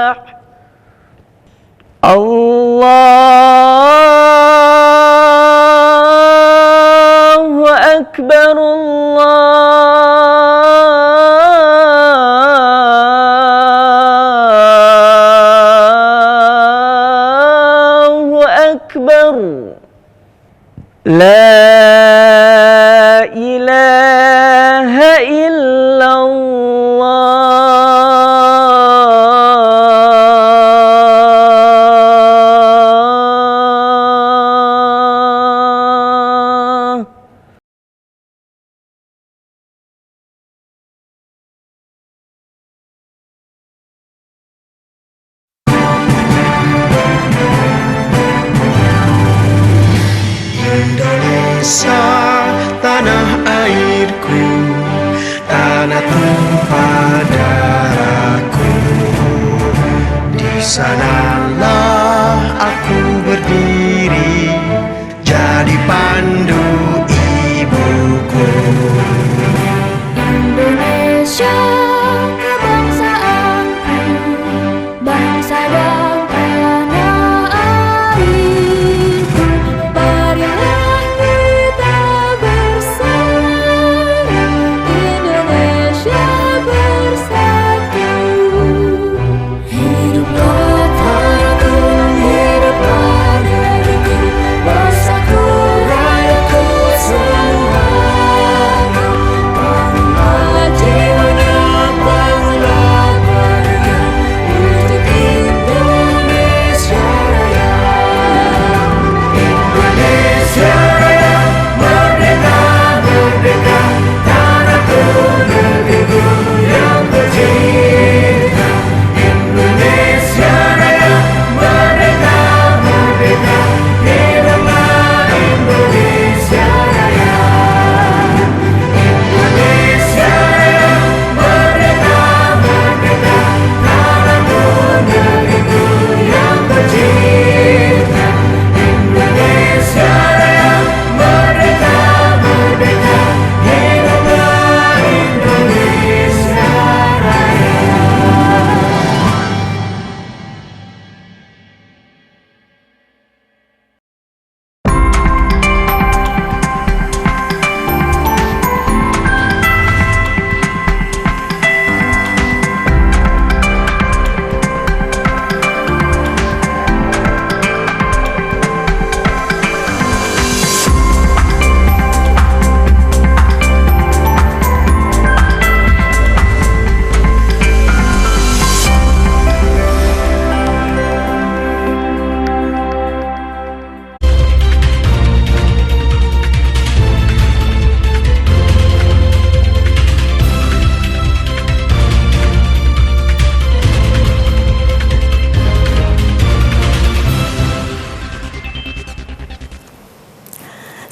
Allahu Akbar, Allahu Akbar. La ilaha illallah. Indonesia, tanah airku, tanah tumpah darahku. Di sanalah aku berdiri, jadi pandu ibuku. Indonesia, kebangsaanku, bangsa dan tanah airku. Marilah kita bersama, Indonesia bersatu. Hiduplah tanahku, hiduplah negeriku, bangsaku, rakyatku semua. Bangunlah jiwanya, bangunlah badannya, untuk Indonesia Raya. Indonesia Raya, merdeka, merdeka, tanahku, negeriku yang tercinta. Indonesia Raya, merdeka, merdeka, hiduplah Indonesia Raya. Indonesia Raya, merdeka, merdeka, tanahku, negeriku yang tercinta. Indonesia Raya, merdeka, merdeka, hiduplah Indonesia Raya.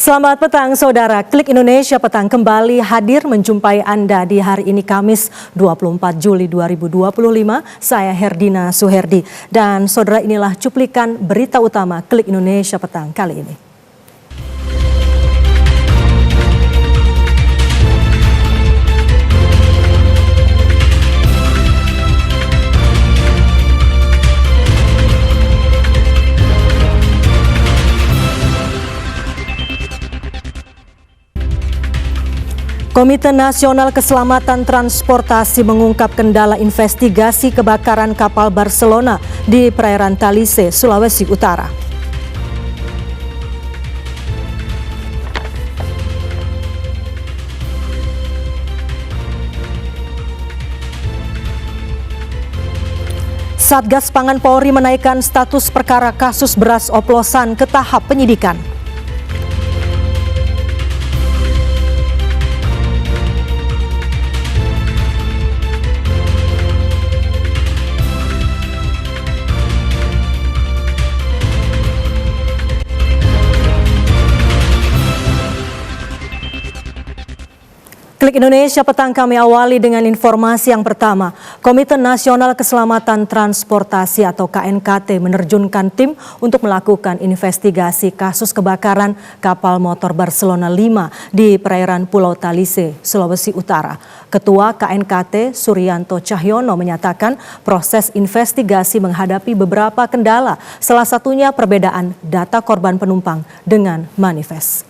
Selamat petang saudara, Klik Indonesia Petang kembali hadir menjumpai Anda di hari ini Kamis 24 Juli 2025. Saya Herdina Suherdi dan saudara inilah cuplikan berita utama Klik Indonesia Petang kali ini. Komite Nasional Keselamatan Transportasi mengungkap kendala investigasi kebakaran kapal Barcelona di perairan Talise, Sulawesi Utara. Satgas Pangan Polri menaikkan status perkara kasus beras oplosan ke tahap penyidikan. Klik Indonesia Petang kami awali dengan informasi yang pertama. Komite Nasional Keselamatan Transportasi atau KNKT menerjunkan tim untuk melakukan investigasi kasus kebakaran kapal motor Barcelona 5 di perairan Pulau Talise, Sulawesi Utara. Ketua KNKT Suryanto Cahyono menyatakan proses investigasi menghadapi beberapa kendala, salah satunya perbedaan data korban penumpang dengan manifest.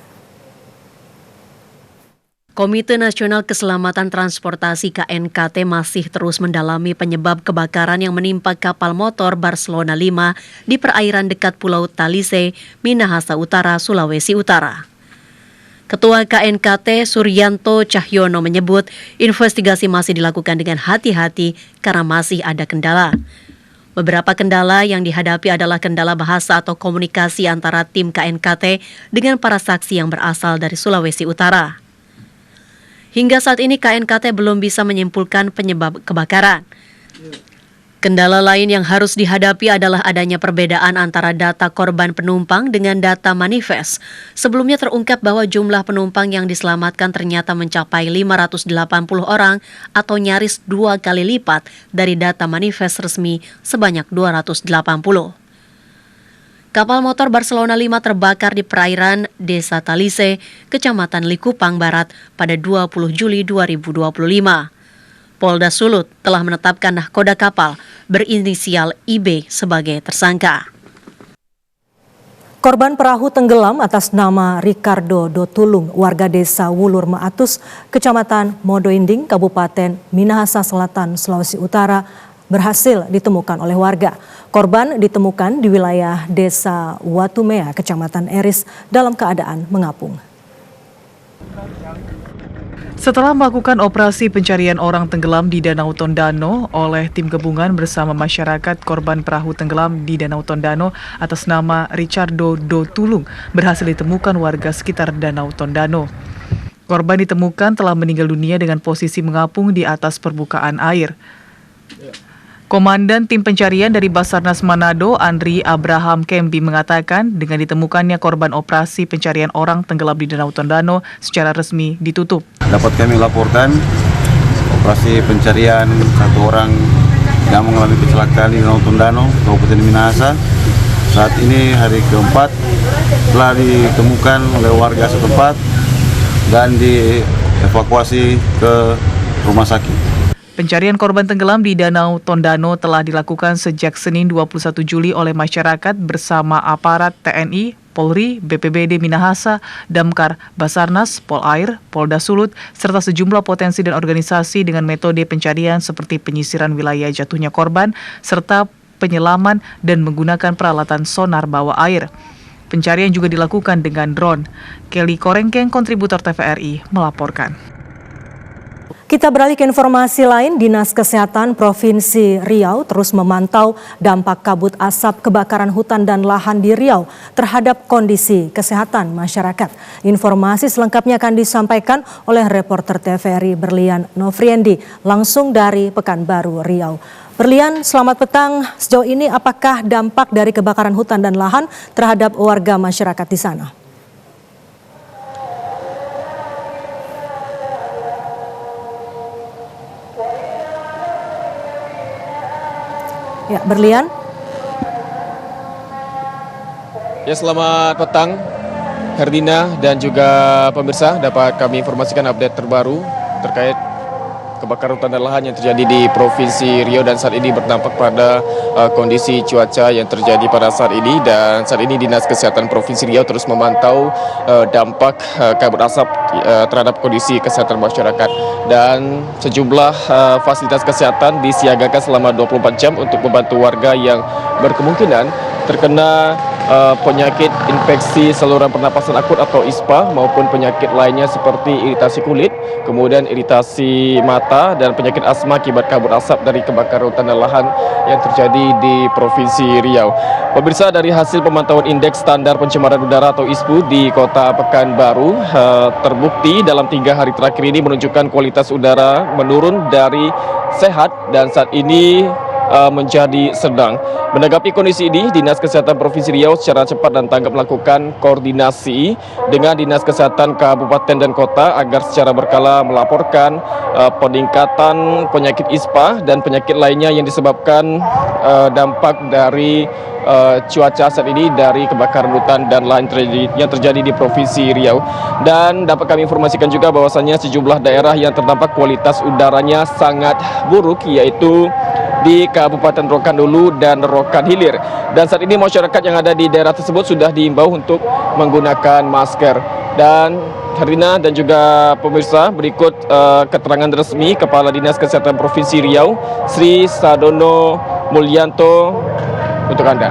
Komite Nasional Keselamatan Transportasi KNKT masih terus mendalami penyebab kebakaran yang menimpa kapal motor Barcelona 5 di perairan dekat Pulau Talise, Minahasa Utara, Sulawesi Utara. Ketua KNKT Suryanto Cahyono menyebut investigasi masih dilakukan dengan hati-hati karena masih ada kendala. Beberapa kendala yang dihadapi adalah kendala bahasa atau komunikasi antara tim KNKT dengan para saksi yang berasal dari Sulawesi Utara. Hingga saat ini KNKT belum bisa menyimpulkan penyebab kebakaran. Kendala lain yang harus dihadapi adalah adanya perbedaan antara data korban penumpang dengan data manifest. Sebelumnya terungkap bahwa jumlah penumpang yang diselamatkan ternyata mencapai 580 orang atau nyaris 2 kali lipat dari data manifest resmi sebanyak 280. Kapal motor Barcelona 5 terbakar di perairan Desa Talise, Kecamatan Likupang Barat pada 20 Juli 2025. Polda Sulut telah menetapkan nahkoda kapal berinisial IB sebagai tersangka. Korban perahu tenggelam atas nama Ricardo Dotulung, warga desa Wulur Maatus, Kecamatan Modoinding, Kabupaten Minahasa Selatan, Sulawesi Utara, berhasil ditemukan oleh warga. Korban ditemukan di wilayah desa Watumea, Kecamatan Eris, dalam keadaan mengapung. Setelah melakukan operasi pencarian orang tenggelam di Danau Tondano oleh tim gabungan bersama masyarakat, korban perahu tenggelam di Danau Tondano atas nama Ricardo Dotulung berhasil ditemukan warga sekitar Danau Tondano. Korban ditemukan telah meninggal dunia dengan posisi mengapung di atas permukaan air. Komandan tim pencarian dari Basarnas Manado, Andri Abraham Kembi, mengatakan dengan ditemukannya korban operasi pencarian orang tenggelam di Danau Tondano secara resmi ditutup. Dapat kami laporkan operasi pencarian satu orang yang mengalami kecelakaan di Danau Tondano, Kabupaten Minahasa. Saat ini hari keempat telah ditemukan oleh warga setempat dan dievakuasi ke rumah sakit. Pencarian korban tenggelam di Danau Tondano telah dilakukan sejak Senin 21 Juli oleh masyarakat bersama aparat TNI, Polri, BPBD Minahasa, Damkar, Basarnas, Polair, Polda Sulut, serta sejumlah potensi dan organisasi dengan metode pencarian seperti penyisiran wilayah jatuhnya korban, serta penyelaman dan menggunakan peralatan sonar bawah air. Pencarian juga dilakukan dengan drone. Kelly Korengkeng, kontributor TVRI, melaporkan. Kita beralih ke informasi lain. Dinas Kesehatan Provinsi Riau terus memantau dampak kabut asap kebakaran hutan dan lahan di Riau terhadap kondisi kesehatan masyarakat. Informasi selengkapnya akan disampaikan oleh reporter TVRI Berlian Novriandi langsung dari Pekanbaru, Riau. Berlian, selamat petang. Sejauh ini apakah dampak dari kebakaran hutan dan lahan terhadap warga masyarakat di sana? Ya, Berlian. Ya, selamat petang Herdina dan juga pemirsa, dapat kami informasikan update terbaru terkait kebakaran hutan dan lahan yang terjadi di Provinsi Riau dan saat ini berdampak pada kondisi cuaca yang terjadi pada saat ini. Dan saat ini Dinas Kesehatan Provinsi Riau terus memantau dampak kabut asap terhadap kondisi kesehatan masyarakat, dan sejumlah fasilitas kesehatan disiagakan selama 24 jam untuk membantu warga yang berkemungkinan terkena penyakit infeksi saluran pernapasan akut atau ISPA maupun penyakit lainnya seperti iritasi kulit, kemudian iritasi mata dan penyakit asma akibat kabut asap dari kebakaran hutan dan lahan yang terjadi di Provinsi Riau. Pemirsa, dari hasil pemantauan indeks standar pencemaran udara atau ISPU di Kota Pekanbaru terbukti dalam 3 hari terakhir ini menunjukkan kualitas udara menurun dari sehat, dan saat ini menjadi sedang. Menanggapi kondisi ini, Dinas Kesehatan Provinsi Riau secara cepat dan tanggap melakukan koordinasi dengan Dinas Kesehatan Kabupaten dan Kota agar secara berkala melaporkan peningkatan penyakit ISPA dan penyakit lainnya yang disebabkan dampak dari cuaca saat ini dari kebakaran hutan dan lahan yang terjadi di Provinsi Riau. Dan dapat kami informasikan juga bahwasannya sejumlah daerah yang terdampak kualitas udaranya sangat buruk, yaitu di Kabupaten Rokan Hulu dan Rokan Hilir. Dan saat ini masyarakat yang ada di daerah tersebut sudah diimbau untuk menggunakan masker. Dan Herdina dan juga pemirsa, berikut keterangan resmi Kepala Dinas Kesehatan Provinsi Riau, Sri Sadono Mulyanto, untuk Anda.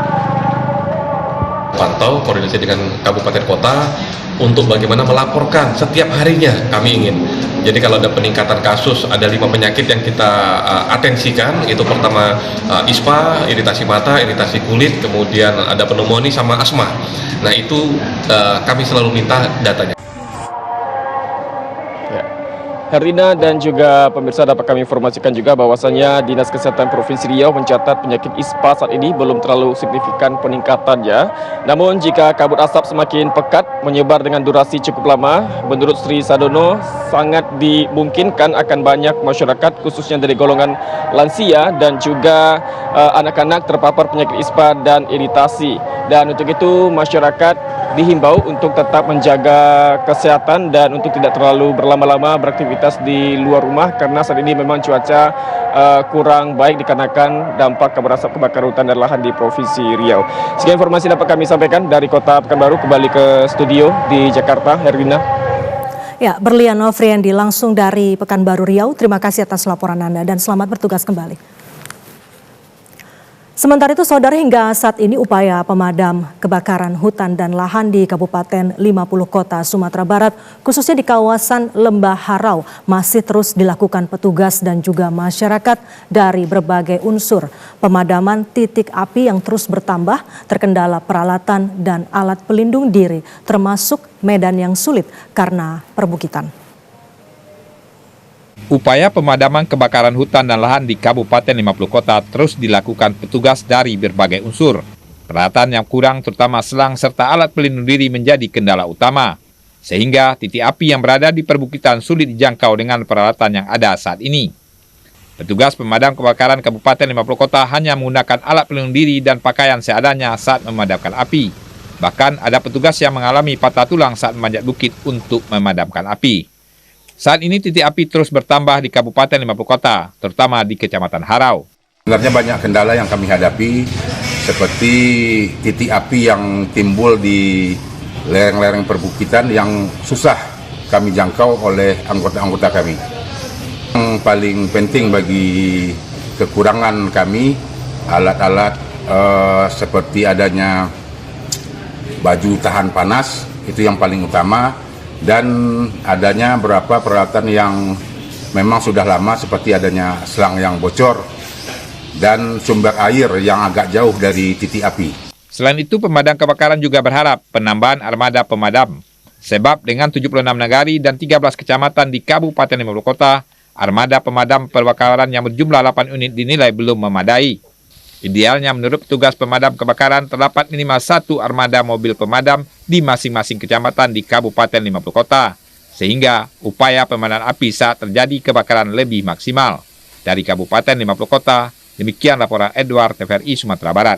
Pantau koordinasi dengan kabupaten kota untuk bagaimana melaporkan setiap harinya kami ingin. Jadi kalau ada peningkatan kasus, ada 5 penyakit yang kita atensikan. Itu pertama ISPA, iritasi mata, iritasi kulit, kemudian ada pneumonia sama asma. Nah itu kami selalu minta datanya. Herina dan juga pemirsa, dapat kami informasikan juga bahwasannya Dinas Kesehatan Provinsi Riau mencatat penyakit ISPA saat ini belum terlalu signifikan peningkatannya. Namun jika kabut asap semakin pekat menyebar dengan durasi cukup lama, menurut Sri Sadono sangat dimungkinkan akan banyak masyarakat khususnya dari golongan lansia dan juga anak-anak terpapar penyakit ISPA dan iritasi. Dan untuk itu masyarakat dihimbau untuk tetap menjaga kesehatan dan untuk tidak terlalu berlama-lama beraktivitas di luar rumah karena saat ini memang cuaca kurang baik dikarenakan dampak kabut asap kebakaran hutan dan lahan di Provinsi Riau. Sekian informasi dapat kami sampaikan dari Kota Pekanbaru. Kembali ke studio di Jakarta, Herwina. Ya, Berlian Novriandi langsung dari Pekanbaru Riau. Terima kasih atas laporan Anda dan selamat bertugas kembali. Sementara itu, saudara, hingga saat ini upaya pemadam kebakaran hutan dan lahan di Kabupaten 50 Kota Sumatera Barat, khususnya di kawasan Lembah Harau, masih terus dilakukan petugas dan juga masyarakat dari berbagai unsur. Pemadaman titik api yang terus bertambah, terkendala peralatan dan alat pelindung diri, termasuk medan yang sulit karena perbukitan. Upaya pemadaman kebakaran hutan dan lahan di Kabupaten 50 Kota terus dilakukan petugas dari berbagai unsur. Peralatan yang kurang terutama selang serta alat pelindung diri menjadi kendala utama. Sehingga titik api yang berada di perbukitan sulit dijangkau dengan peralatan yang ada saat ini. Petugas pemadam kebakaran Kabupaten 50 Kota hanya menggunakan alat pelindung diri dan pakaian seadanya saat memadamkan api. Bahkan ada petugas yang mengalami patah tulang saat memanjat bukit untuk memadamkan api. Saat ini titik api terus bertambah di Kabupaten 50 Kota, terutama di Kecamatan Harau. Sebenarnya banyak kendala yang kami hadapi, seperti titik api yang timbul di lereng-lereng perbukitan yang susah kami jangkau oleh anggota-anggota kami. Yang paling penting bagi kekurangan kami, alat-alat seperti adanya baju tahan panas, itu yang paling utama. Dan adanya beberapa peralatan yang memang sudah lama seperti adanya selang yang bocor dan sumber air yang agak jauh dari titik api. Selain itu, pemadam kebakaran juga berharap penambahan armada pemadam. Sebab dengan 76 nagari dan 13 kecamatan di Kabupaten 50 Kota, armada pemadam kebakaran yang berjumlah 8 unit dinilai belum memadai. Idealnya menurut petugas pemadam kebakaran terdapat minimal 1 armada mobil pemadam di masing-masing kecamatan di Kabupaten 50 Kota, sehingga upaya pemadaman api saat terjadi kebakaran lebih maksimal. Dari Kabupaten 50 Kota, demikian laporan Edward, TVRI Sumatera Barat.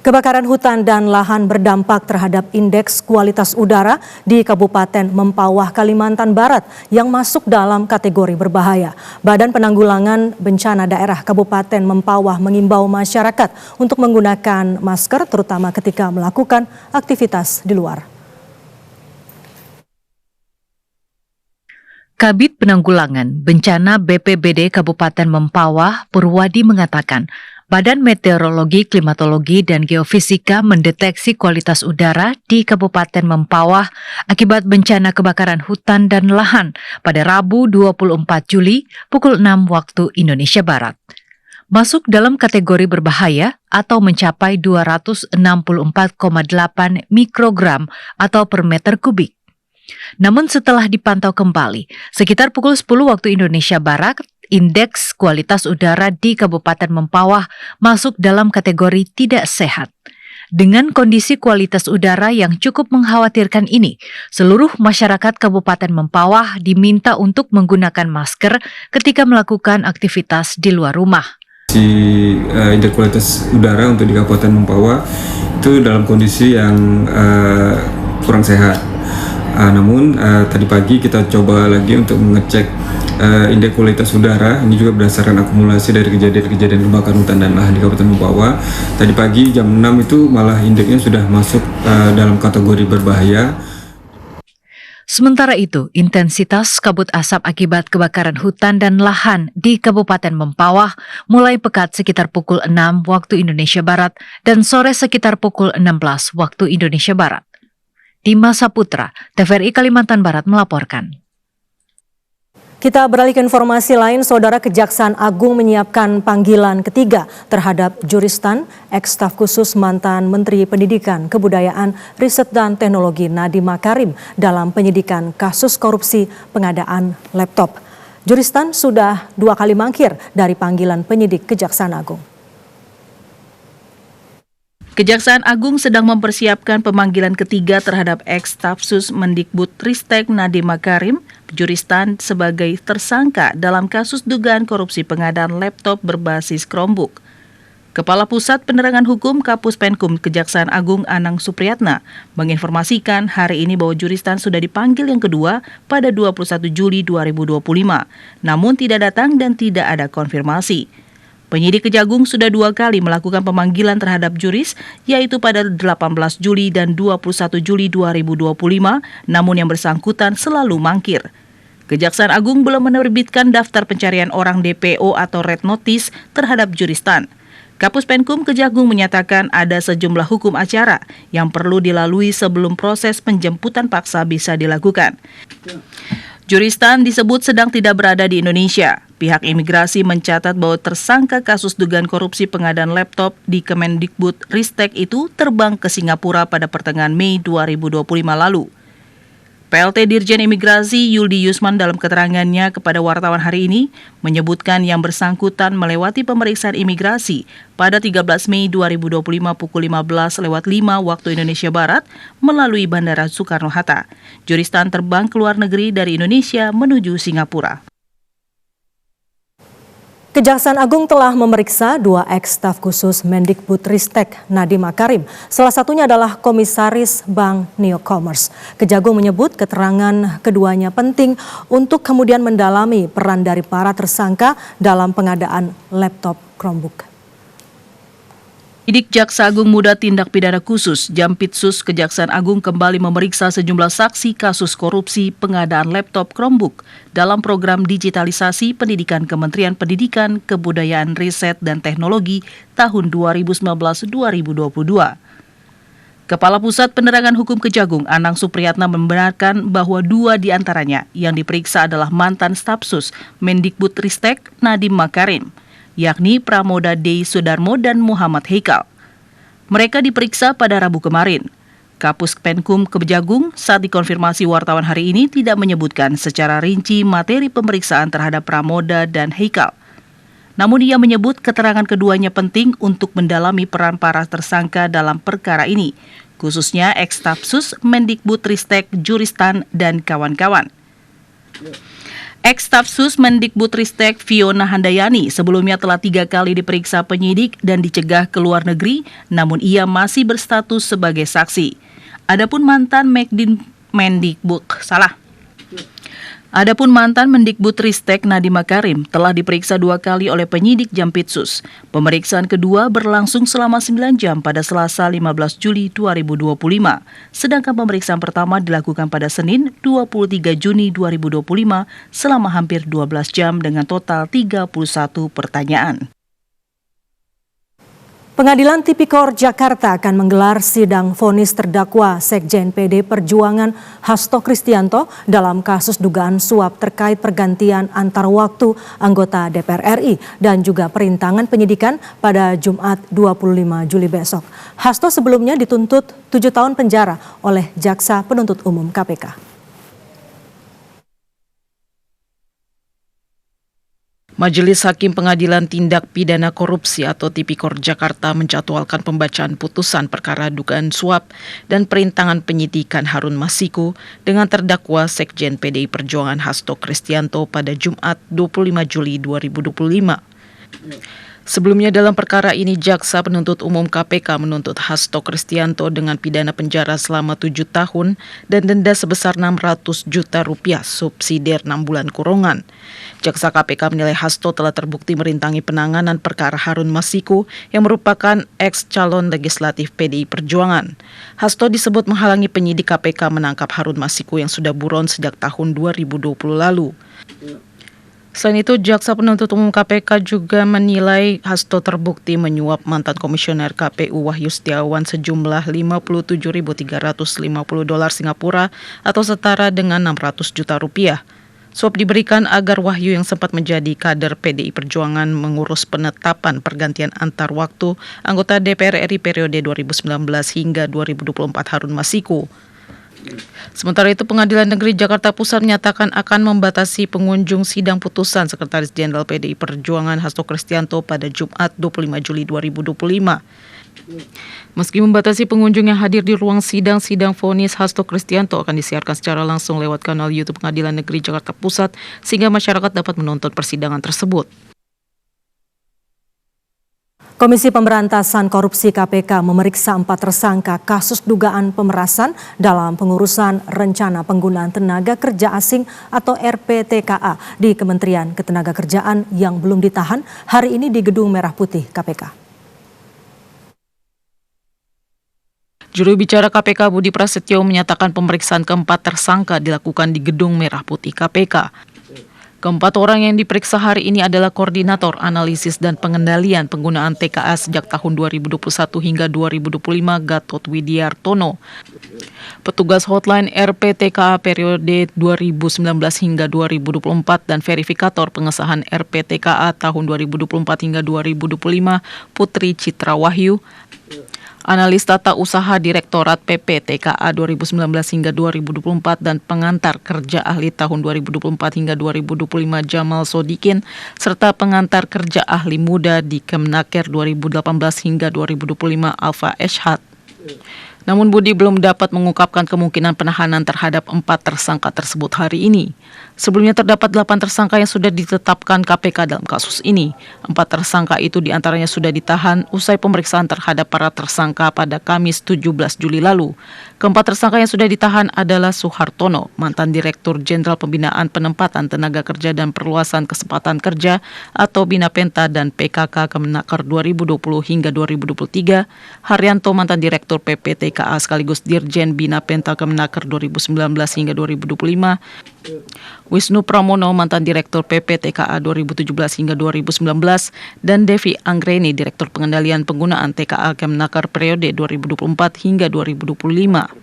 Kebakaran hutan dan lahan berdampak terhadap indeks kualitas udara di Kabupaten Mempawah, Kalimantan Barat yang masuk dalam kategori berbahaya. Badan Penanggulangan Bencana Daerah Kabupaten Mempawah mengimbau masyarakat untuk menggunakan masker terutama ketika melakukan aktivitas di luar. Kabid Penanggulangan Bencana BPBD Kabupaten Mempawah, Purwadi mengatakan, Badan Meteorologi, Klimatologi, dan Geofisika mendeteksi kualitas udara di Kabupaten Mempawah akibat bencana kebakaran hutan dan lahan pada Rabu 24 Juli pukul 6 waktu Indonesia Barat. Masuk dalam kategori berbahaya atau mencapai 264,8 mikrogram atau per meter kubik. Namun setelah dipantau kembali, sekitar pukul 10 waktu Indonesia Barat, indeks kualitas udara di Kabupaten Mempawah masuk dalam kategori tidak sehat. Dengan kondisi kualitas udara yang cukup mengkhawatirkan ini, seluruh masyarakat Kabupaten Mempawah diminta untuk menggunakan masker ketika melakukan aktivitas di luar rumah. Indeks kualitas udara untuk di Kabupaten Mempawah itu dalam kondisi yang kurang sehat. Namun tadi pagi kita coba lagi untuk mengecek indeks kualitas udara. Ini juga berdasarkan akumulasi dari kejadian-kejadian kebakaran hutan dan lahan di Kabupaten Mempawah. Tadi pagi jam 6 itu malah indeksnya sudah masuk dalam kategori berbahaya. Sementara itu, intensitas kabut asap akibat kebakaran hutan dan lahan di Kabupaten Mempawah mulai pekat sekitar pukul 6 waktu Indonesia Barat dan sore sekitar pukul 16 waktu Indonesia Barat. Dimas Saputra, TVRI Kalimantan Barat melaporkan. Kita beralih ke informasi lain, Saudara. Kejaksaan Agung menyiapkan panggilan ketiga terhadap Juristan, ex-staf khusus mantan Menteri Pendidikan, Kebudayaan, Riset dan Teknologi Nadiem Makarim dalam penyidikan kasus korupsi pengadaan laptop. Juristan sudah 2 kali mangkir dari panggilan penyidik Kejaksaan Agung. Kejaksaan Agung sedang mempersiapkan pemanggilan ketiga terhadap ex-Stafsus Mendikbudristek Nadiem Makarim, Juristan, sebagai tersangka dalam kasus dugaan korupsi pengadaan laptop berbasis Chromebook. Kepala Pusat Penerangan Hukum Kapus Penkum Kejaksaan Agung Anang Supriyatna menginformasikan hari ini bahwa Juristan sudah dipanggil yang kedua pada 21 Juli 2025, namun tidak datang dan tidak ada konfirmasi. Penyidik Kejagung sudah 2 kali melakukan pemanggilan terhadap Juris, yaitu pada 18 Juli dan 21 Juli 2025, namun yang bersangkutan selalu mangkir. Kejaksaan Agung belum menerbitkan daftar pencarian orang DPO atau Red Notice terhadap Juristan. Kapus Penkum Kejagung menyatakan ada sejumlah hukum acara yang perlu dilalui sebelum proses penjemputan paksa bisa dilakukan. Juristan disebut sedang tidak berada di Indonesia. Pihak imigrasi mencatat bahwa tersangka kasus dugaan korupsi pengadaan laptop di Kemendikbudristek itu terbang ke Singapura pada pertengahan Mei 2025 lalu. PLT Dirjen Imigrasi Yuldi Yusman dalam keterangannya kepada wartawan hari ini menyebutkan yang bersangkutan melewati pemeriksaan imigrasi pada 13 Mei 2025 pukul 15:05 waktu Indonesia Barat melalui Bandara Soekarno-Hatta. Juristan terbang ke luar negeri dari Indonesia menuju Singapura. Kejaksaan Agung telah memeriksa 2 ex-staf khusus Mendikbudristek Nadiem Makarim. Salah satunya adalah Komisaris Bank Neocommerce. Kejagung menyebut keterangan keduanya penting untuk kemudian mendalami peran dari para tersangka dalam pengadaan laptop Chromebook. Penyidik Jaksa Agung Muda Tindak Pidana Khusus Jampitsus Kejaksaan Agung kembali memeriksa sejumlah saksi kasus korupsi pengadaan laptop Chromebook dalam program digitalisasi pendidikan Kementerian Pendidikan, Kebudayaan, Riset, dan Teknologi tahun 2019-2022. Kepala Pusat Penerangan Hukum Kejagung Anang Supriyatna membenarkan bahwa 2 di antaranya yang diperiksa adalah mantan Stafsus Mendikbudristek Nadiem Makarim, yakni Pramoda Dei Sudarmo dan Muhammad Heikal. Mereka diperiksa pada Rabu kemarin. Kapus Penkum Kejagung saat dikonfirmasi wartawan hari ini tidak menyebutkan secara rinci materi pemeriksaan terhadap Pramoda dan Heikal. Namun ia menyebut keterangan keduanya penting untuk mendalami peran para tersangka dalam perkara ini, khususnya ex-Stafsus Mendikbudristek Juristan dan kawan-kawan. Ex-Stafsus Mendikbudristek Fiona Handayani sebelumnya telah 3 kali diperiksa penyidik dan dicegah ke luar negeri, namun ia masih berstatus sebagai saksi. Adapun mantan Mendikbudristek Nadiem Makarim telah diperiksa 2 kali oleh penyidik Jampitsus. Pemeriksaan kedua berlangsung selama 9 jam pada Selasa 15 Juli 2025. Sedangkan pemeriksaan pertama dilakukan pada Senin 23 Juni 2025 selama hampir 12 jam dengan total 31 pertanyaan. Pengadilan Tipikor Jakarta akan menggelar sidang vonis terdakwa Sekjen PD Perjuangan Hasto Kristianto dalam kasus dugaan suap terkait pergantian antar waktu anggota DPR RI dan juga perintangan penyidikan pada Jumat 25 Juli besok. Hasto sebelumnya dituntut 7 tahun penjara oleh Jaksa Penuntut Umum KPK. Majelis Hakim Pengadilan Tindak Pidana Korupsi atau Tipikor Jakarta menjadwalkan pembacaan putusan perkara dugaan suap dan perintangan penyidikan Harun Masiku dengan terdakwa Sekjen PDI Perjuangan Hasto Kristianto pada Jumat 25 Juli 2025. Sebelumnya dalam perkara ini, Jaksa Penuntut Umum KPK menuntut Hasto Kristianto dengan pidana penjara selama 7 tahun dan denda sebesar 600 juta rupiah subsidiar 6 bulan kurungan. Jaksa KPK menilai Hasto telah terbukti merintangi penanganan perkara Harun Masiku yang merupakan ex-calon legislatif PDI Perjuangan. Hasto disebut menghalangi penyidik KPK menangkap Harun Masiku yang sudah buron sejak tahun 2020 lalu. Selain itu, Jaksa Penuntut Umum KPK juga menilai Hasto terbukti menyuap mantan komisioner KPU Wahyu Setiawan sejumlah $57.350 Singapura atau setara dengan 600 juta rupiah. Suap diberikan agar Wahyu yang sempat menjadi kader PDI Perjuangan mengurus penetapan pergantian antar waktu anggota DPR RI periode 2019 hingga 2024 Harun Masiku. Sementara itu, Pengadilan Negeri Jakarta Pusat menyatakan akan membatasi pengunjung sidang putusan Sekretaris Jenderal PDI Perjuangan Hasto Kristianto pada Jumat 25 Juli 2025. Meski membatasi pengunjung yang hadir di ruang sidang vonis Hasto Kristianto akan disiarkan secara langsung lewat kanal YouTube Pengadilan Negeri Jakarta Pusat sehingga masyarakat dapat menonton persidangan tersebut. Komisi Pemberantasan Korupsi KPK memeriksa 4 tersangka kasus dugaan pemerasan dalam pengurusan rencana penggunaan tenaga kerja asing atau RPTKA di Kementerian Ketenagakerjaan yang belum ditahan hari ini di Gedung Merah Putih KPK. Juru bicara KPK Budi Prasetyo menyatakan pemeriksaan keempat tersangka dilakukan di Gedung Merah Putih KPK. Keempat orang yang diperiksa hari ini adalah Koordinator Analisis dan Pengendalian Penggunaan TKA sejak tahun 2021 hingga 2025 Gatot Widiartono, petugas hotline RPTKA periode 2019 hingga 2024 dan verifikator pengesahan RPTKA tahun 2024 hingga 2025 Putri Citra Wahyu, analis tata usaha Direktorat PPTKA 2019 hingga 2024 dan pengantar kerja ahli tahun 2024 hingga 2025 Jamal Sodikin, serta pengantar kerja ahli muda di Kemenaker 2018 hingga 2025 Alfa Eshad. Namun Budi belum dapat mengungkapkan kemungkinan penahanan terhadap 4 tersangka tersebut hari ini. Sebelumnya terdapat 8 tersangka yang sudah ditetapkan KPK dalam kasus ini. 4 tersangka itu diantaranya sudah ditahan usai pemeriksaan terhadap para tersangka pada Kamis 17 Juli lalu. Keempat tersangka yang sudah ditahan adalah Suhartono, mantan Direktur Jenderal Pembinaan Penempatan Tenaga Kerja dan Perluasan Kesempatan Kerja atau Binapenta dan PKK Kemenaker 2020 hingga 2023, Haryanto, mantan Direktur PPTKA sekaligus Dirjen Binapenta Kemenaker 2019 hingga 2025, Wisnu Pramono, mantan Direktur PPTKA 2017 hingga 2019, dan Devi Anggreni, Direktur Pengendalian Penggunaan TKA Kemenaker periode 2024 hingga 2025.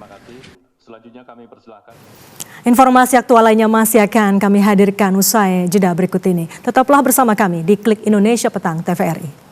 Informasi aktual lainnya masih akan kami hadirkan usai jeda berikut ini. Tetaplah bersama kami di Klik Indonesia Petang TVRI.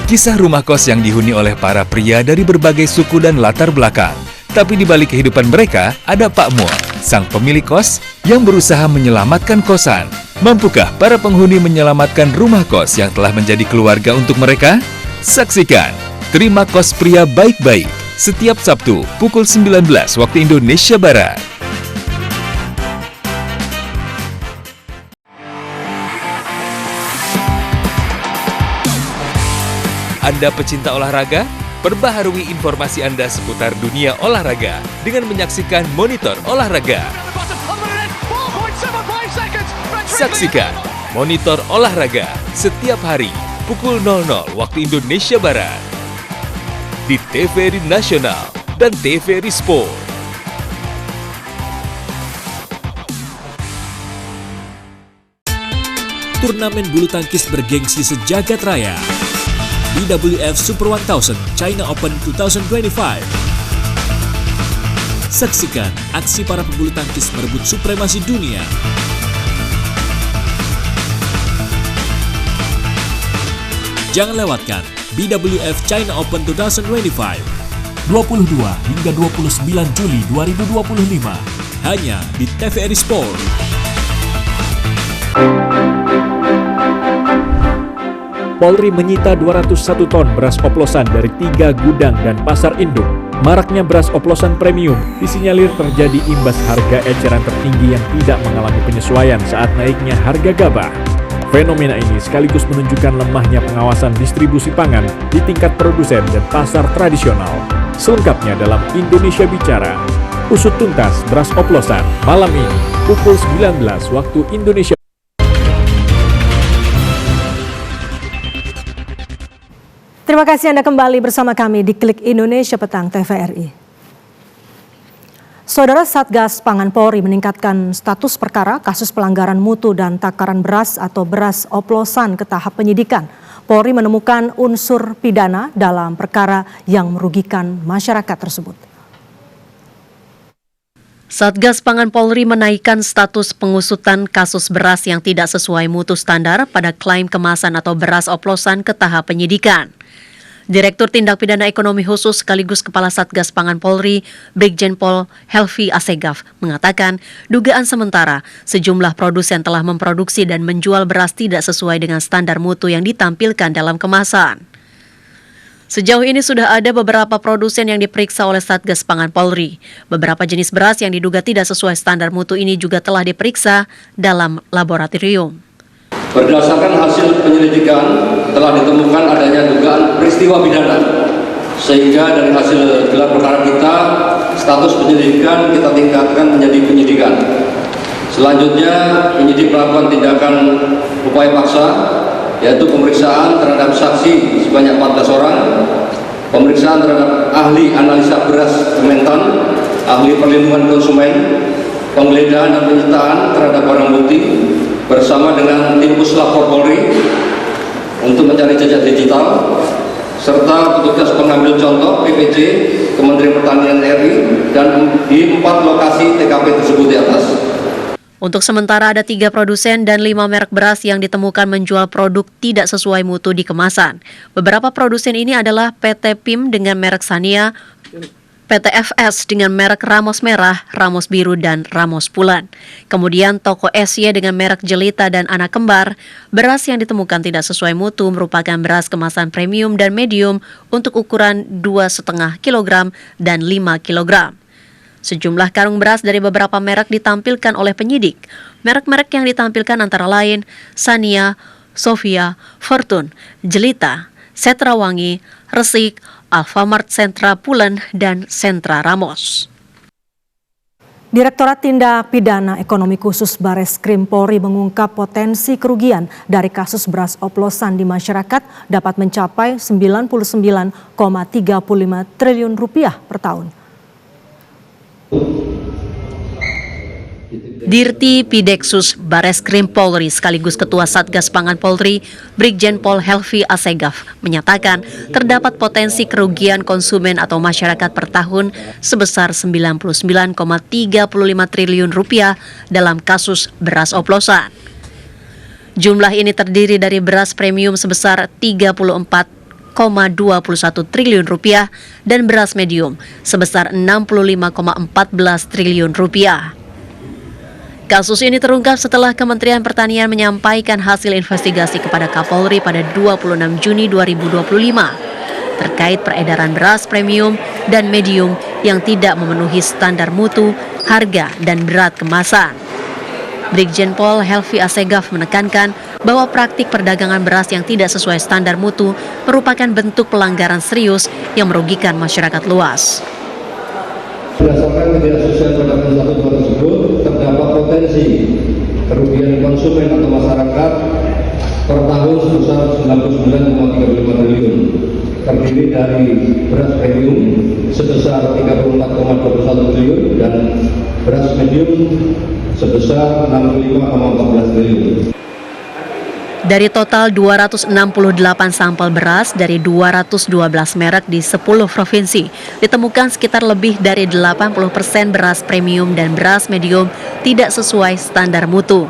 Kisah rumah kos yang dihuni oleh para pria dari berbagai suku dan latar belakang. Tapi di balik kehidupan mereka, ada Pak Mul, sang pemilik kos yang berusaha menyelamatkan kosan. Mampukah para penghuni menyelamatkan rumah kos yang telah menjadi keluarga untuk mereka? Saksikan Terima Kos Pria Baik-Baik setiap Sabtu pukul 19 waktu Indonesia Barat. Anda pecinta olahraga? Perbaharui informasi Anda seputar dunia olahraga dengan menyaksikan Monitor Olahraga. Saksikan Monitor Olahraga setiap hari pukul 00 waktu Indonesia Barat di TVRI Nasional dan TVRI Sport. Turnamen bulu tangkis bergengsi sejagat raya. BWF Super 1000 China Open 2025. Saksikan aksi para pebulu tangkis merebut supremasi dunia. Jangan lewatkan BWF China Open 2025 22 hingga 29 Juli 2025 hanya di TVRI Sport. Polri menyita 201 ton beras oplosan dari 3 gudang dan pasar induk. Maraknya beras oplosan premium disinyalir terjadi imbas harga eceran tertinggi yang tidak mengalami penyesuaian saat naiknya harga gabah. Fenomena ini sekaligus menunjukkan lemahnya pengawasan distribusi pangan di tingkat produsen dan pasar tradisional. Selengkapnya dalam Indonesia Bicara. Usut tuntas beras oplosan malam ini pukul 19 waktu Indonesia. Terima kasih Anda kembali bersama kami di Klik Indonesia Petang TVRI. Saudara, Satgas Pangan Polri meningkatkan status perkara kasus pelanggaran mutu dan takaran beras atau beras oplosan ke tahap penyidikan. Polri menemukan unsur pidana dalam perkara yang merugikan masyarakat tersebut. Satgas Pangan Polri menaikkan status pengusutan kasus beras yang tidak sesuai mutu standar pada klaim kemasan atau beras oplosan ke tahap penyidikan. Direktur Tindak Pidana Ekonomi Khusus sekaligus Kepala Satgas Pangan Polri, Brigjen Pol Helvi Asegaf, mengatakan dugaan sementara sejumlah produsen telah memproduksi dan menjual beras tidak sesuai dengan standar mutu yang ditampilkan dalam kemasan. Sejauh ini sudah ada beberapa produsen yang diperiksa oleh Satgas Pangan Polri. Beberapa jenis beras yang diduga tidak sesuai standar mutu ini juga telah diperiksa dalam laboratorium. Berdasarkan hasil penyelidikan telah ditemukan adanya dugaan peristiwa pidana, sehingga dari hasil gelar perkara kita status penyelidikan kita tingkatkan menjadi penyidikan. Selanjutnya penyidik melakukan tindakan upaya paksa, yaitu pemeriksaan terhadap saksi sebanyak 14 orang, pemeriksaan terhadap ahli analisa beras Kementan, ahli perlindungan konsumen, penggeledahan dan penyitaan terhadap barang bukti bersama dengan tim Puslap Polri untuk mencari jejak digital, serta petugas pengambil contoh PPC Kementerian Pertanian RI dan di 4 lokasi TKP tersebut di atas. Untuk sementara ada 3 produsen dan 5 merek beras yang ditemukan menjual produk tidak sesuai mutu di kemasan. Beberapa produsen ini adalah PT PIM dengan merek Sania, PT FS dengan merek Ramos Merah, Ramos Biru, dan Ramos Pulan. Kemudian Toko SY dengan merek Jelita dan Anak Kembar. Beras yang ditemukan tidak sesuai mutu merupakan beras kemasan premium dan medium untuk ukuran 2,5 kg dan 5 kg. Sejumlah karung beras dari beberapa merek ditampilkan oleh penyidik. Merek-merek yang ditampilkan antara lain Sania, Sofia, Fortune, Jelita, Setrawangi, Resik, Alfamart Sentra Pulen, dan Sentra Ramos. Direktorat Tindak Pidana Ekonomi Khusus Bareskrim Polri mengungkap potensi kerugian dari kasus beras oplosan di masyarakat dapat mencapai 99,35 triliun rupiah per tahun. Dirti Pideksus Bareskrim Polri sekaligus Ketua Satgas Pangan Polri, Brigjen Pol Helvi Asegaf, menyatakan terdapat potensi kerugian konsumen atau masyarakat per tahun sebesar 99,35 triliun rupiah dalam kasus beras oplosan. Jumlah ini terdiri dari beras premium sebesar 34,21 triliun rupiah dan beras medium sebesar 65,14 triliun rupiah. Kasus ini terungkap setelah Kementerian Pertanian menyampaikan hasil investigasi kepada Kapolri pada 26 Juni 2025 terkait peredaran beras premium dan medium yang tidak memenuhi standar mutu, harga, dan berat kemasan. Brigjen Pol Helvi Asegaf menekankan bahwa praktik perdagangan beras yang tidak sesuai standar mutu merupakan bentuk pelanggaran serius yang merugikan masyarakat luas. Berdasarkan ketidaksesuaian pedagang satu barang tersebut, terdapat potensi kerugian konsumen atau masyarakat per tahun sebesar 99,35 triliun, terdiri dari beras premium sebesar 34,21 triliun dan beras medium sebesar 65,14 triliun. Dari total 268 sampel beras dari 212 merek di 10 provinsi, ditemukan sekitar lebih dari 80% beras premium dan beras medium tidak sesuai standar mutu.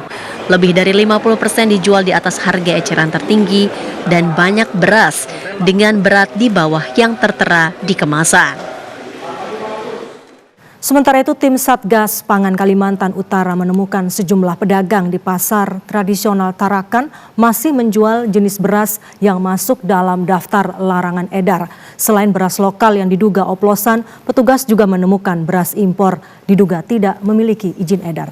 Lebih dari 50% dijual di atas harga eceran tertinggi dan banyak beras dengan berat di bawah yang tertera di kemasan. Sementara itu, tim Satgas Pangan Kalimantan Utara menemukan sejumlah pedagang di pasar tradisional Tarakan masih menjual jenis beras yang masuk dalam daftar larangan edar. Selain beras lokal yang diduga oplosan, petugas juga menemukan beras impor diduga tidak memiliki izin edar.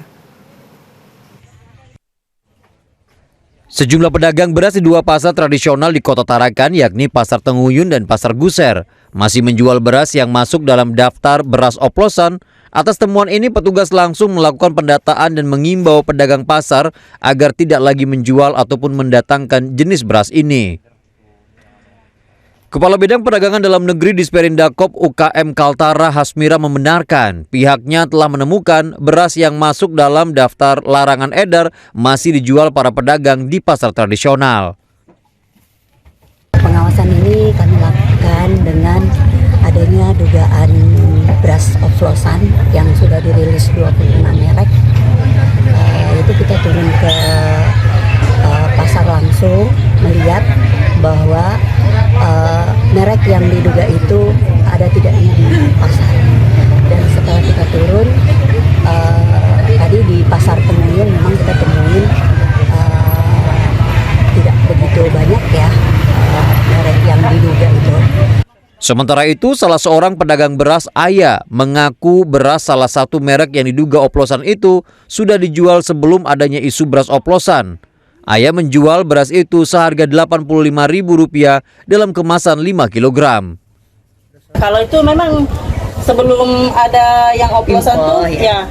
Sejumlah pedagang beras di dua pasar tradisional di Kota Tarakan, yakni Pasar Tenguyun dan Pasar Guser, masih menjual beras yang masuk dalam daftar beras oplosan. Atas temuan ini, petugas langsung melakukan pendataan dan mengimbau pedagang pasar agar tidak lagi menjual ataupun mendatangkan jenis beras ini. Kepala Bidang Perdagangan Dalam Negeri Disperindakop UKM Kaltara Hasmira membenarkan pihaknya telah menemukan beras yang masuk dalam daftar larangan edar masih dijual para pedagang di pasar tradisional. Pengawasan ini kami lakukan dengan adanya dugaan beras oplosan yang sudah dirilis 26 merek. Itu kita turun ke pasar langsung melihat bahwa merek yang diduga itu ada tidaknya di pasar. Dan setelah kita turun tadi di Pasar Tenguyun memang kita temuin tidak begitu banyak ya merek yang diduga itu. Sementara itu, salah seorang pedagang beras, Aya, mengaku beras salah satu merek yang diduga oplosan itu sudah dijual sebelum adanya isu beras oplosan. Aya menjual beras itu seharga Rp85.000 dalam kemasan 5 kg. Kalau itu memang sebelum ada yang oplosan tuh ya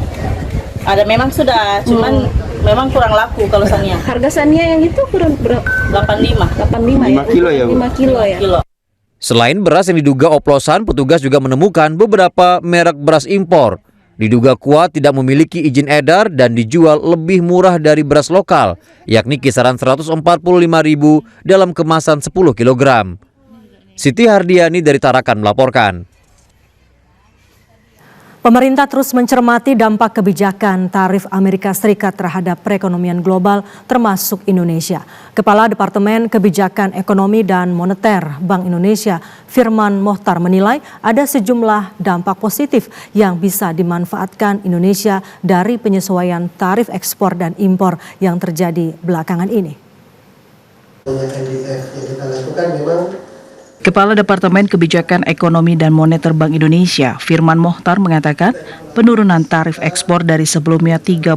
ada memang sudah, cuman memang kurang laku kalau sania. Harga sania yang itu kurang berapa? 85 ya? 5 kilo ya, Bu? 5 kilo ya? Selain beras yang diduga oplosan, petugas juga menemukan beberapa merek beras impor. Diduga kuat tidak memiliki izin edar dan dijual lebih murah dari beras lokal, yakni kisaran Rp145.000 dalam kemasan 10 kg. Siti Hardiani dari Tarakan melaporkan. Pemerintah terus mencermati dampak kebijakan tarif Amerika Serikat terhadap perekonomian global termasuk Indonesia. Kepala Departemen Kebijakan Ekonomi dan Moneter Bank Indonesia, Firman Mohtar menilai ada sejumlah dampak positif yang bisa dimanfaatkan Indonesia dari penyesuaian tarif ekspor dan impor yang terjadi belakangan ini. NDF yang kita lakukan memang Kepala Departemen Kebijakan Ekonomi dan Moneter Bank Indonesia, Firman Mohtar mengatakan penurunan tarif ekspor dari sebelumnya 32%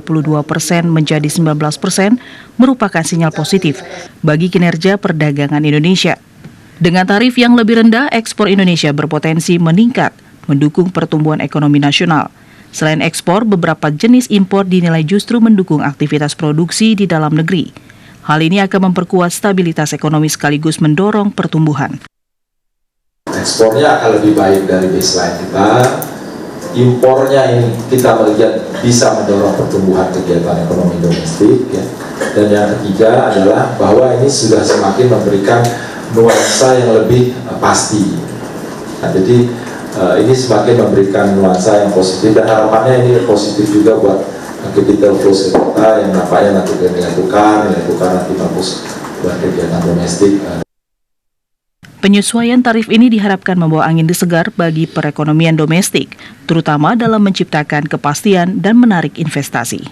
menjadi 19% merupakan sinyal positif bagi kinerja perdagangan Indonesia. Dengan tarif yang lebih rendah, ekspor Indonesia berpotensi meningkat, mendukung pertumbuhan ekonomi nasional. Selain ekspor, beberapa jenis impor dinilai justru mendukung aktivitas produksi di dalam negeri. Hal ini akan memperkuat stabilitas ekonomi sekaligus mendorong pertumbuhan. Ekspornya akan lebih baik dari baseline kita, impornya ini kita melihat bisa mendorong pertumbuhan kegiatan ekonomi domestik, ya. Dan yang ketiga adalah bahwa ini sudah semakin memberikan nuansa yang lebih pasti. Nah, jadi ini semakin memberikan nuansa yang positif dan harapannya ini positif juga buat capital flows kita yang nampaknya nanti nilai tukar nanti bagus buat kegiatan domestik. Penyesuaian tarif ini diharapkan membawa angin segar bagi perekonomian domestik, terutama dalam menciptakan kepastian dan menarik investasi.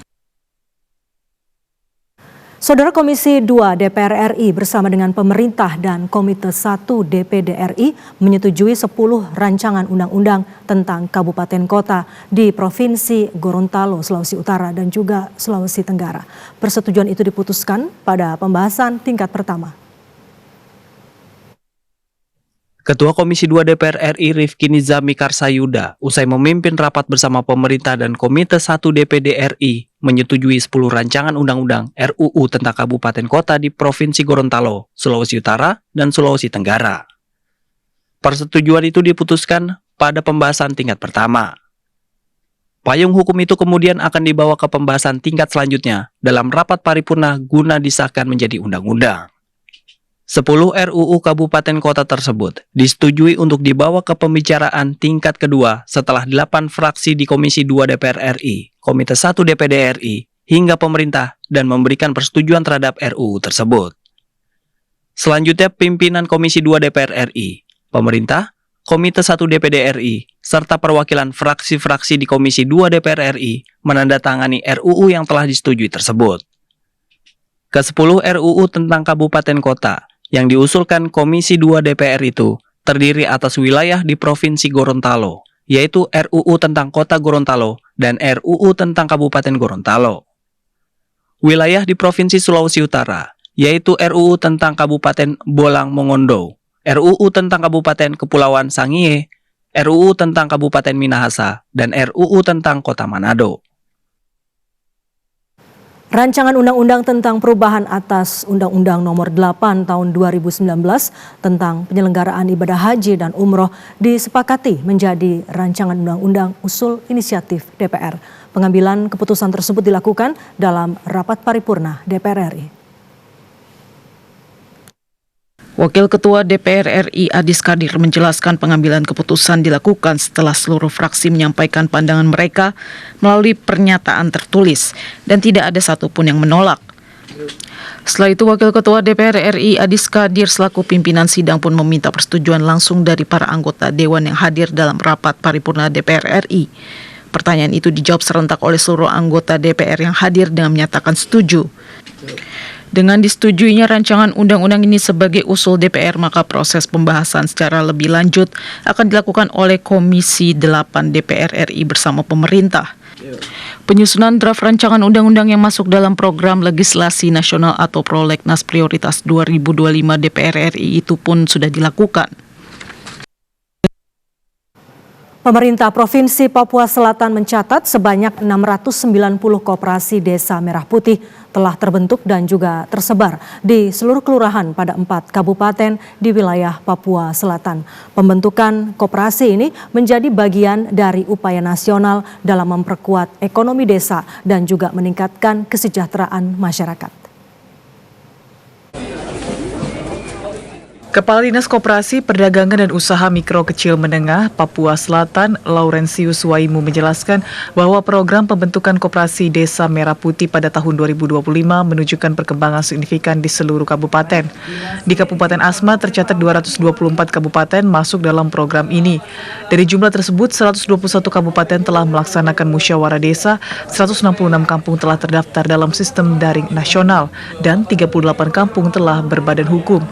Saudara, Komisi 2 DPR RI bersama dengan pemerintah dan Komite 1 DPD RI menyetujui 10 rancangan undang-undang tentang kabupaten kota di Provinsi Gorontalo, Sulawesi Utara dan juga Sulawesi Tenggara. Persetujuan itu diputuskan pada pembahasan tingkat pertama. Ketua Komisi 2 DPR RI Rifki Nizami Karsayuda usai memimpin rapat bersama pemerintah dan Komite 1 DPD RI menyetujui 10 rancangan undang-undang RUU tentang kabupaten kota di Provinsi Gorontalo, Sulawesi Utara, dan Sulawesi Tenggara. Persetujuan itu diputuskan pada pembahasan tingkat pertama. Payung hukum itu kemudian akan dibawa ke pembahasan tingkat selanjutnya dalam rapat paripurna guna disahkan menjadi undang-undang. 10 RUU Kabupaten Kota tersebut disetujui untuk dibawa ke pembicaraan tingkat kedua setelah 8 fraksi di Komisi 2 DPR RI, Komite 1 DPD RI, hingga pemerintah dan memberikan persetujuan terhadap RUU tersebut. Selanjutnya, pimpinan Komisi 2 DPR RI, pemerintah, Komite 1 DPD RI, serta perwakilan fraksi-fraksi di Komisi 2 DPR RI menandatangani RUU yang telah disetujui tersebut. Ke-10 RUU tentang kabupaten kota yang diusulkan Komisi 2 DPR itu terdiri atas wilayah di Provinsi Gorontalo, yaitu RUU tentang Kota Gorontalo dan RUU tentang Kabupaten Gorontalo. Wilayah di Provinsi Sulawesi Utara, yaitu RUU tentang Kabupaten Bolang Mongondo, RUU tentang Kabupaten Kepulauan Sangihe, RUU tentang Kabupaten Minahasa, dan RUU tentang Kota Manado. Rancangan Undang-Undang tentang perubahan atas Undang-Undang Nomor 8 Tahun 2019 tentang penyelenggaraan ibadah haji dan umroh disepakati menjadi rancangan undang-undang usul inisiatif DPR. Pengambilan keputusan tersebut dilakukan dalam rapat paripurna DPR RI. Wakil Ketua DPR RI Adis Kadir menjelaskan pengambilan keputusan dilakukan setelah seluruh fraksi menyampaikan pandangan mereka melalui pernyataan tertulis dan tidak ada satupun yang menolak. Setelah itu, Wakil Ketua DPR RI Adis Kadir selaku pimpinan sidang pun meminta persetujuan langsung dari para anggota Dewan yang hadir dalam rapat paripurna DPR RI. Pertanyaan itu dijawab serentak oleh seluruh anggota DPR yang hadir dengan menyatakan setuju. Dengan disetujuinya rancangan undang-undang ini sebagai usul DPR, maka proses pembahasan secara lebih lanjut akan dilakukan oleh Komisi 8 DPR RI bersama pemerintah. Penyusunan draft rancangan undang-undang yang masuk dalam program legislasi nasional atau Prolegnas Prioritas 2025 DPR RI itu pun sudah dilakukan. Pemerintah Provinsi Papua Selatan mencatat sebanyak 690 koperasi desa merah putih telah terbentuk dan juga tersebar di seluruh kelurahan pada 4 kabupaten di wilayah Papua Selatan. Pembentukan koperasi ini menjadi bagian dari upaya nasional dalam memperkuat ekonomi desa dan juga meningkatkan kesejahteraan masyarakat. Kepala Dinas Koperasi, Perdagangan dan Usaha Mikro Kecil Menengah Papua Selatan, Laurentius Waimu menjelaskan bahwa program pembentukan koperasi Desa Merah Putih pada tahun 2025 menunjukkan perkembangan signifikan di seluruh kabupaten. Di Kabupaten Asmat tercatat 224 kabupaten masuk dalam program ini. Dari jumlah tersebut, 121 kabupaten telah melaksanakan musyawarah desa, 166 kampung telah terdaftar dalam sistem daring nasional, dan 38 kampung telah berbadan hukum.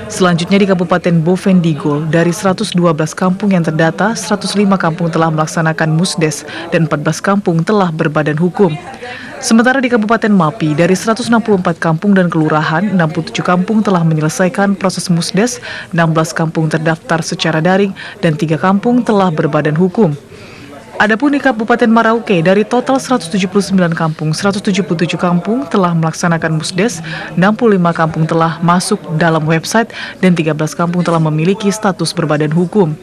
Selanjutnya di Kabupaten Bovendigul, dari 112 kampung yang terdata, 105 kampung telah melaksanakan musdes dan 14 kampung telah berbadan hukum. Sementara di Kabupaten Mapi, dari 164 kampung dan kelurahan, 67 kampung telah menyelesaikan proses musdes, 16 kampung terdaftar secara daring, dan 3 kampung telah berbadan hukum. Adapun di Kabupaten Merauke, dari total 179 kampung, 177 kampung telah melaksanakan musdes, 65 kampung telah masuk dalam website, dan 13 kampung telah memiliki status berbadan hukum.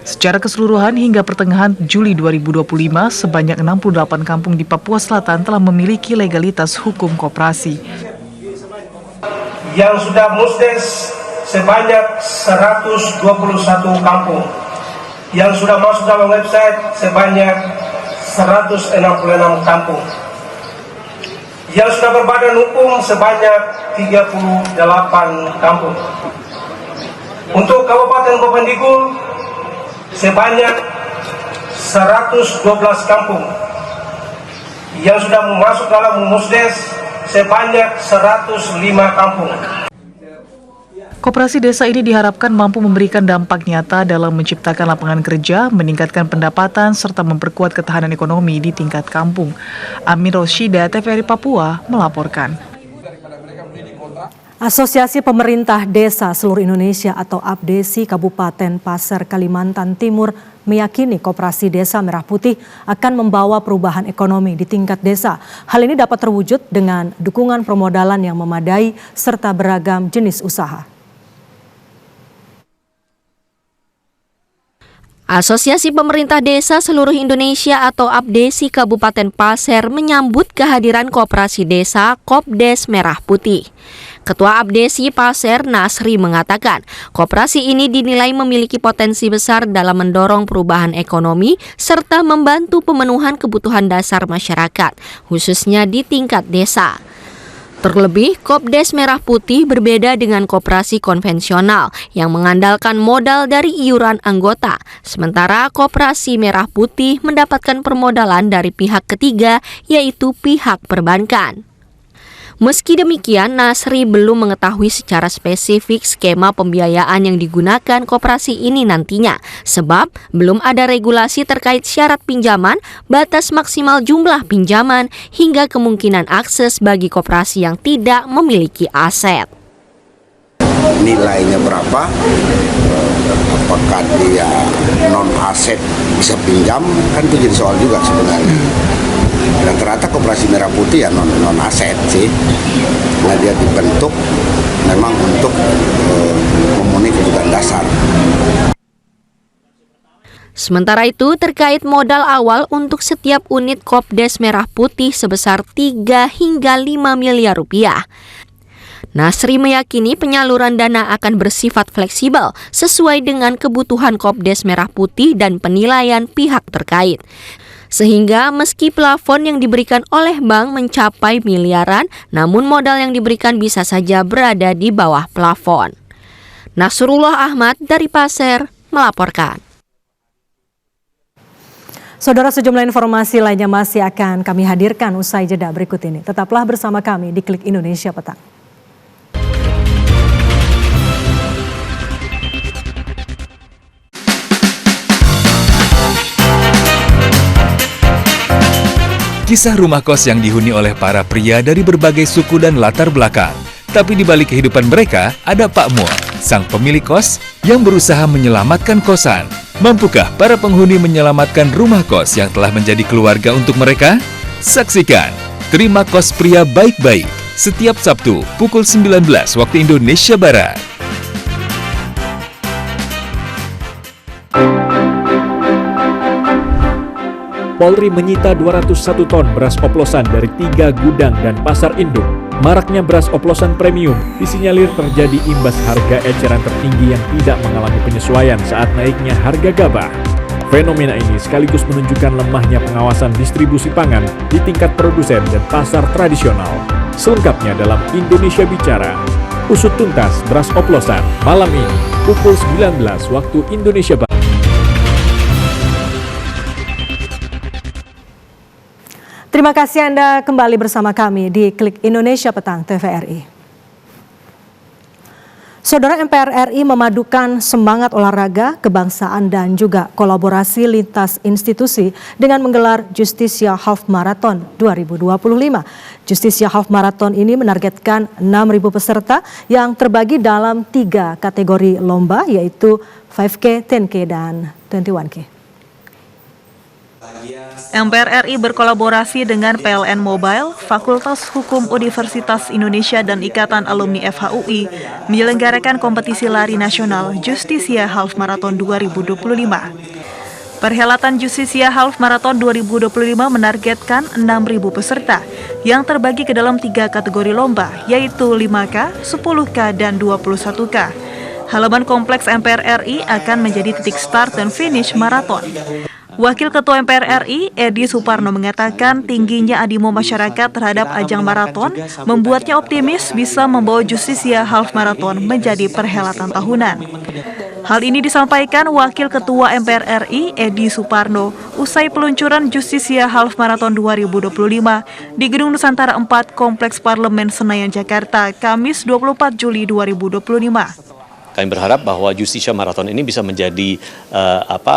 Secara keseluruhan hingga pertengahan Juli 2025, sebanyak 68 kampung di Papua Selatan telah memiliki legalitas hukum koperasi. Yang sudah musdes sebanyak 121 kampung. Yang sudah masuk dalam website sebanyak 166 kampung. Yang sudah berbadan hukum sebanyak 38 kampung. Untuk Kabupaten Bovendigul sebanyak 112 kampung. Yang sudah masuk dalam musdes sebanyak 105 kampung. Koperasi desa ini diharapkan mampu memberikan dampak nyata dalam menciptakan lapangan kerja, meningkatkan pendapatan, serta memperkuat ketahanan ekonomi di tingkat kampung. Amin Roshida, TVRI Papua, melaporkan. Asosiasi Pemerintah Desa Seluruh Indonesia atau APDESI Kabupaten Pasir, Kalimantan Timur meyakini koperasi Desa Merah Putih akan membawa perubahan ekonomi di tingkat desa. Hal ini dapat terwujud dengan dukungan permodalan yang memadai serta beragam jenis usaha. Asosiasi Pemerintah Desa Seluruh Indonesia atau APDESI Kabupaten Pasir menyambut kehadiran Koperasi Desa Kopdes Merah Putih. Ketua Abdesi Pasir Nasri mengatakan, koperasi ini dinilai memiliki potensi besar dalam mendorong perubahan ekonomi serta membantu pemenuhan kebutuhan dasar masyarakat, khususnya di tingkat desa. Terlebih, Kopdes Merah Putih berbeda dengan koperasi konvensional yang mengandalkan modal dari iuran anggota, sementara Koperasi Merah Putih mendapatkan permodalan dari pihak ketiga, yaitu pihak perbankan. Meski demikian, Nasri belum mengetahui secara spesifik skema pembiayaan yang digunakan koperasi ini nantinya, sebab belum ada regulasi terkait syarat pinjaman, batas maksimal jumlah pinjaman, hingga kemungkinan akses bagi koperasi yang tidak memiliki aset. Nilainya berapa? Apakah dia non aset bisa pinjam? Kan itu jadi soal juga sebenarnya. Dan ternyata Koperasi Merah Putih ya non aset sih. Nah, dia dibentuk memang untuk memenuhi kebutuhan dasar. Sementara itu, terkait modal awal untuk setiap unit Kopdes Merah Putih sebesar 3 hingga 5 miliar rupiah. Nasri meyakini penyaluran dana akan bersifat fleksibel sesuai dengan kebutuhan Kopdes Merah Putih dan penilaian pihak terkait. Sehingga meski plafon yang diberikan oleh bank mencapai miliaran, namun modal yang diberikan bisa saja berada di bawah plafon. Nasrullah Ahmad dari Pasir melaporkan. Saudara, sejumlah informasi lainnya masih akan kami hadirkan usai jeda berikut ini. Tetaplah bersama kami di Klik Indonesia Petang. Kisah rumah kos yang dihuni oleh para pria dari berbagai suku dan latar belakang. Tapi di balik kehidupan mereka, ada Pak Mur, sang pemilik kos yang berusaha menyelamatkan kosan. Mampukah para penghuni menyelamatkan rumah kos yang telah menjadi keluarga untuk mereka? Saksikan Terima Kos Pria Baik-Baik setiap Sabtu pukul 19 waktu Indonesia Barat. Polri menyita 201 ton beras oplosan dari 3 gudang dan pasar induk. Maraknya beras oplosan premium disinyalir terjadi imbas harga eceran tertinggi yang tidak mengalami penyesuaian saat naiknya harga gabah. Fenomena ini sekaligus menunjukkan lemahnya pengawasan distribusi pangan di tingkat produsen dan pasar tradisional. Selengkapnya dalam Indonesia Bicara. Usut tuntas beras oplosan malam ini pukul 19 waktu Indonesia Barat. Terima kasih Anda kembali bersama kami di Klik Indonesia Petang TVRI. Saudara, MPR RI memadukan semangat olahraga, kebangsaan dan juga kolaborasi lintas institusi dengan menggelar Justisia Half Marathon 2025. Justisia Half Marathon ini menargetkan 6.000 peserta yang terbagi dalam 3 kategori lomba, yaitu 5K, 10K, dan 21K. MPR RI berkolaborasi dengan PLN Mobile, Fakultas Hukum Universitas Indonesia dan Ikatan Alumni FHUI menyelenggarakan kompetisi lari nasional Justisia Half Marathon 2025. Perhelatan Justisia Half Marathon 2025 menargetkan 6.000 peserta yang terbagi ke dalam 3 kategori lomba, yaitu 5K, 10K, dan 21K. Halaman kompleks MPR RI akan menjadi titik start dan finish maraton. Wakil Ketua MPR RI, Edi Suparno, mengatakan tingginya animo masyarakat terhadap ajang maraton membuatnya optimis bisa membawa Justisia Half Marathon menjadi perhelatan tahunan. Hal ini disampaikan Wakil Ketua MPR RI, Edi Suparno, usai peluncuran Justisia Half Marathon 2025 di Gedung Nusantara 4 Kompleks Parlemen Senayan, Jakarta, Kamis 24 Juli 2025. Kami berharap bahwa Justisia Marathon ini bisa menjadi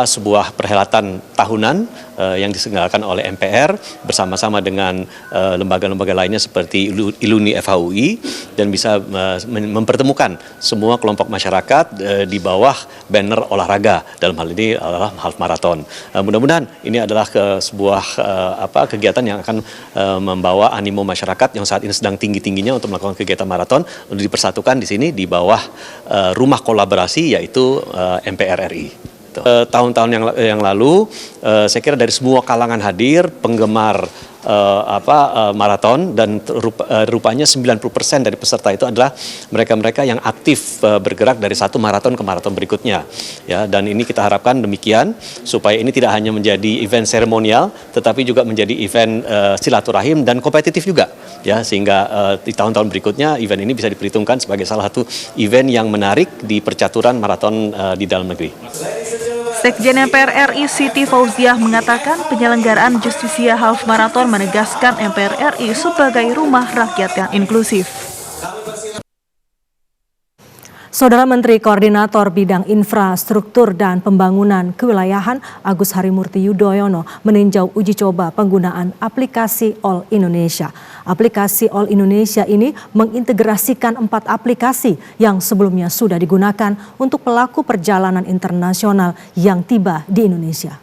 sebuah perhelatan tahunan yang diselenggarakan oleh MPR bersama-sama dengan lembaga-lembaga lainnya seperti Iluni FHUI dan bisa mempertemukan semua kelompok masyarakat di bawah banner olahraga, dalam hal ini adalah Half Marathon. Mudah-mudahan ini adalah sebuah kegiatan yang akan membawa animo masyarakat yang saat ini sedang tinggi-tingginya untuk melakukan kegiatan maraton untuk dipersatukan di sini di bawah rumah kolaborasi, yaitu MPR RI. Tahun-tahun yang lalu saya kira dari semua kalangan hadir, penggemar maraton, dan rupanya 90% dari peserta itu adalah mereka-mereka yang aktif bergerak dari satu maraton ke maraton berikutnya. Ya, dan ini kita harapkan demikian supaya ini tidak hanya menjadi event seremonial, tetapi juga menjadi event silaturahim dan kompetitif juga. Ya, sehingga di tahun-tahun berikutnya event ini bisa diperhitungkan sebagai salah satu event yang menarik di percaturan maraton di dalam negeri. Sekjen MPR RI Siti Fauziah mengatakan penyelenggaraan Justisia Half Marathon menegaskan MPR RI sebagai rumah rakyat yang inklusif. Saudara Menteri Koordinator Bidang Infrastruktur dan Pembangunan Kewilayahan Agus Harimurti Yudhoyono meninjau uji coba penggunaan aplikasi All Indonesia. Aplikasi All Indonesia ini mengintegrasikan 4 aplikasi yang sebelumnya sudah digunakan untuk pelaku perjalanan internasional yang tiba di Indonesia.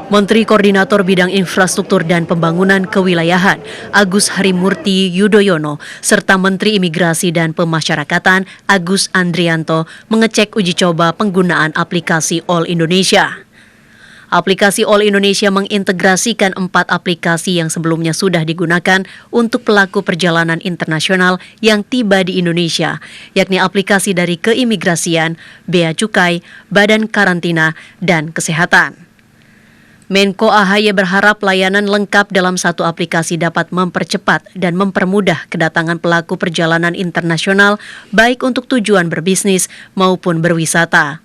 Menteri Koordinator Bidang Infrastruktur dan Pembangunan Kewilayahan Agus Harimurti Yudhoyono serta Menteri Imigrasi dan Pemasyarakatan Agus Andrianto mengecek uji coba penggunaan aplikasi All Indonesia. Aplikasi All Indonesia mengintegrasikan 4 aplikasi yang sebelumnya sudah digunakan untuk pelaku perjalanan internasional yang tiba di Indonesia, yakni aplikasi dari Keimigrasian, Bea Cukai, Badan Karantina, dan Kesehatan. Menko AHY berharap layanan lengkap dalam satu aplikasi dapat mempercepat dan mempermudah kedatangan pelaku perjalanan internasional baik untuk tujuan berbisnis maupun berwisata.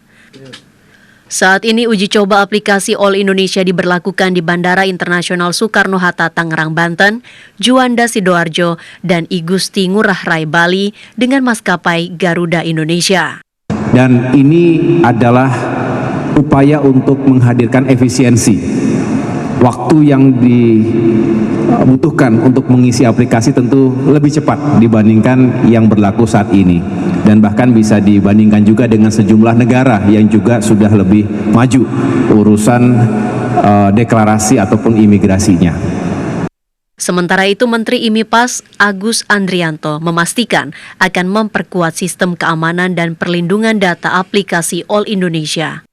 Saat ini uji coba aplikasi All Indonesia diberlakukan di Bandara Internasional Soekarno-Hatta Tangerang, Banten, Juanda Sidoarjo, dan I Gusti Ngurah Rai Bali dengan maskapai Garuda Indonesia. Dan ini adalah upaya untuk menghadirkan efisiensi. Waktu yang dibutuhkan untuk mengisi aplikasi tentu lebih cepat dibandingkan yang berlaku saat ini. Dan bahkan bisa dibandingkan juga dengan sejumlah negara yang juga sudah lebih maju urusan deklarasi ataupun imigrasinya. Sementara itu, Menteri IMIPAS Agus Andrianto memastikan akan memperkuat sistem keamanan dan perlindungan data aplikasi All Indonesia.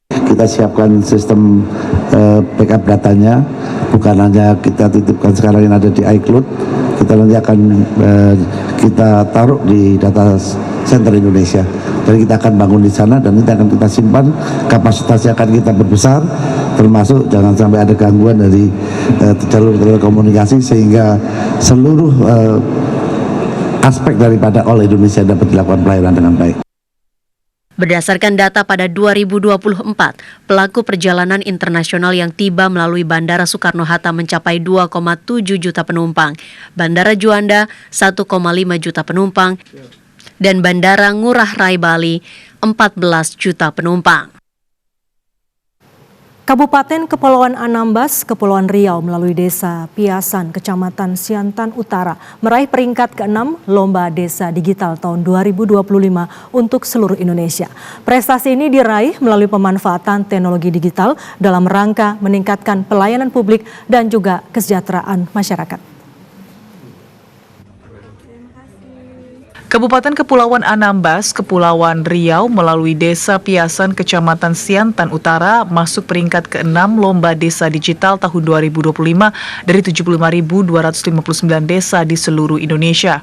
Kita siapkan sistem backup datanya, bukan hanya kita titipkan sekarang yang ada di iCloud, kita nanti akan kita taruh di data center Indonesia. Dan kita akan bangun di sana dan nanti akan kita simpan, kapasitasnya akan kita berbesar, termasuk jangan sampai ada gangguan dari jalur telekomunikasi sehingga seluruh aspek daripada All Indonesia dapat dilakukan pelayanan dengan baik. Berdasarkan data pada 2024, pelaku perjalanan internasional yang tiba melalui Bandara Soekarno-Hatta mencapai 2,7 juta penumpang, Bandara Juanda 1,5 juta penumpang, dan Bandara Ngurah Rai Bali 14 juta penumpang. Kabupaten Kepulauan Anambas, Kepulauan Riau melalui Desa Piasan, Kecamatan Siantan Utara meraih peringkat ke-6 Lomba Desa Digital tahun 2025 untuk seluruh Indonesia. Prestasi ini diraih melalui pemanfaatan teknologi digital dalam rangka meningkatkan pelayanan publik dan juga kesejahteraan masyarakat. Kabupaten Kepulauan Anambas, Kepulauan Riau melalui Desa Piasan, Kecamatan Siantan Utara masuk peringkat ke-6 Lomba Desa Digital tahun 2025 dari 75.259 desa di seluruh Indonesia.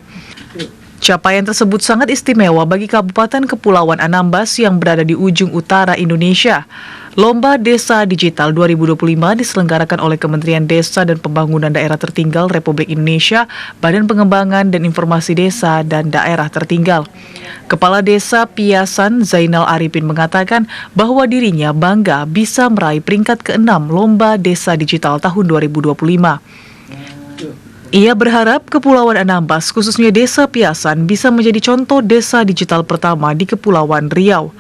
Capaian tersebut sangat istimewa bagi Kabupaten Kepulauan Anambas yang berada di ujung utara Indonesia. Lomba Desa Digital 2025 diselenggarakan oleh Kementerian Desa dan Pembangunan Daerah Tertinggal Republik Indonesia, Badan Pengembangan dan Informasi Desa dan Daerah Tertinggal. Kepala Desa Piasan Zainal Arifin mengatakan bahwa dirinya bangga bisa meraih peringkat ke-6 Lomba Desa Digital tahun 2025. Ia berharap Kepulauan Anambas, khususnya Desa Piasan, bisa menjadi contoh desa digital pertama di Kepulauan Riau.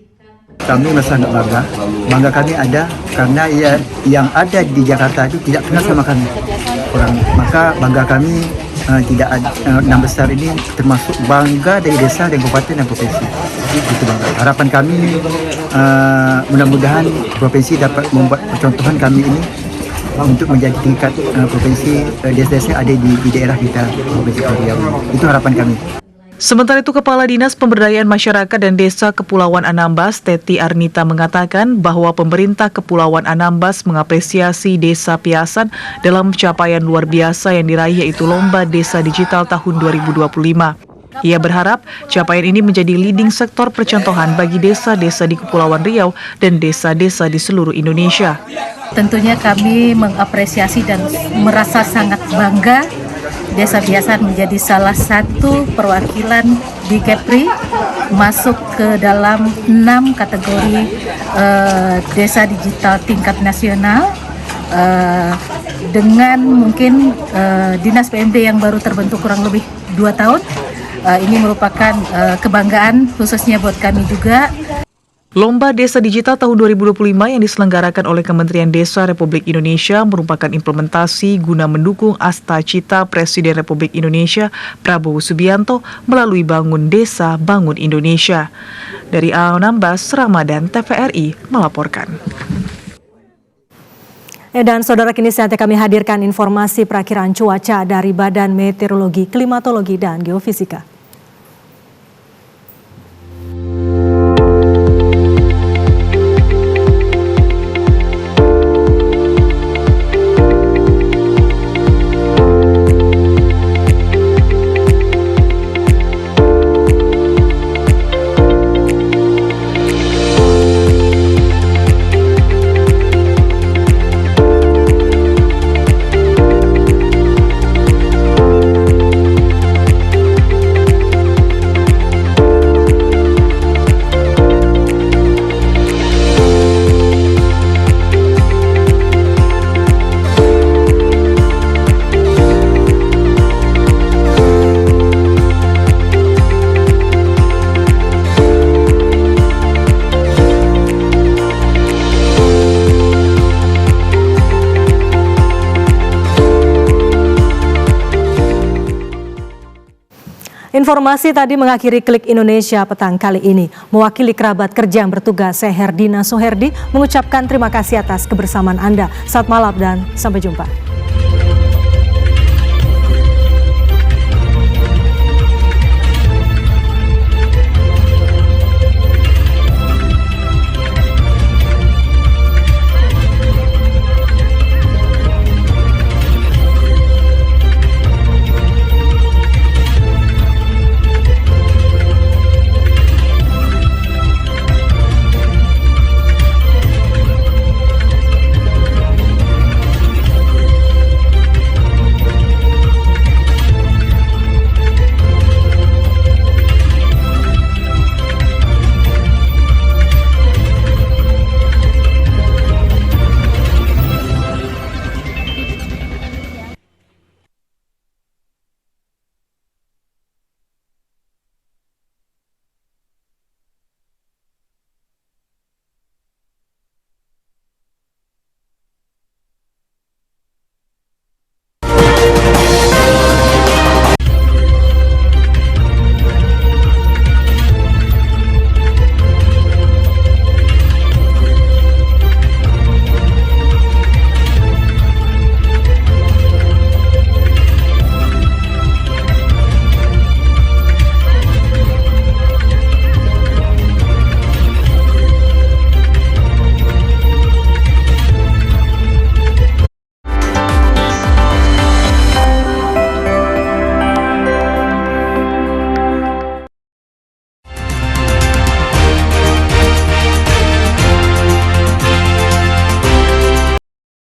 Kami sangat bangga. Bangga kami ada karena yang ada di Jakarta itu tidak kenal sama kami. Maka bangga kami tidak ada 6 besar ini termasuk bangga dari desa dan kabupaten dan provinsi. Itu bangga. Harapan kami mudah-mudahan provinsi dapat membuat percontohan kami ini untuk menjadi tingkat provinsi desa-desa ada di daerah kita, Provinsi Riau. Itu harapan kami. Sementara itu, Kepala Dinas Pemberdayaan Masyarakat dan Desa Kepulauan Anambas, Teti Arnita, mengatakan bahwa pemerintah Kepulauan Anambas mengapresiasi Desa Piasan dalam capaian luar biasa yang diraih, yaitu Lomba Desa Digital tahun 2025. Ia berharap capaian ini menjadi leading sektor percontohan bagi desa-desa di Kepulauan Riau dan desa-desa di seluruh Indonesia. Tentunya kami mengapresiasi dan merasa sangat bangga Desa Piasan menjadi salah satu perwakilan di Kepri masuk ke dalam 6 kategori desa digital tingkat nasional dengan mungkin Dinas PMD yang baru terbentuk kurang lebih 2 tahun. Ini merupakan kebanggaan khususnya buat kami juga. Lomba Desa Digital tahun 2025 yang diselenggarakan oleh Kementerian Desa Republik Indonesia merupakan implementasi guna mendukung Asta-Cita Presiden Republik Indonesia Prabowo Subianto melalui Bangun Desa, Bangun Indonesia. Dari Anambas, Ramadan, TVRI melaporkan. Dan saudara, kini saatnya kami hadirkan informasi perakiraan cuaca dari Badan Meteorologi, Klimatologi, dan Geofisika. Informasi tadi mengakhiri Klik Indonesia petang kali ini. Mewakili kerabat kerja yang bertugas, saya Herdina Suherdi mengucapkan terima kasih atas kebersamaan Anda. Selamat malam dan sampai jumpa.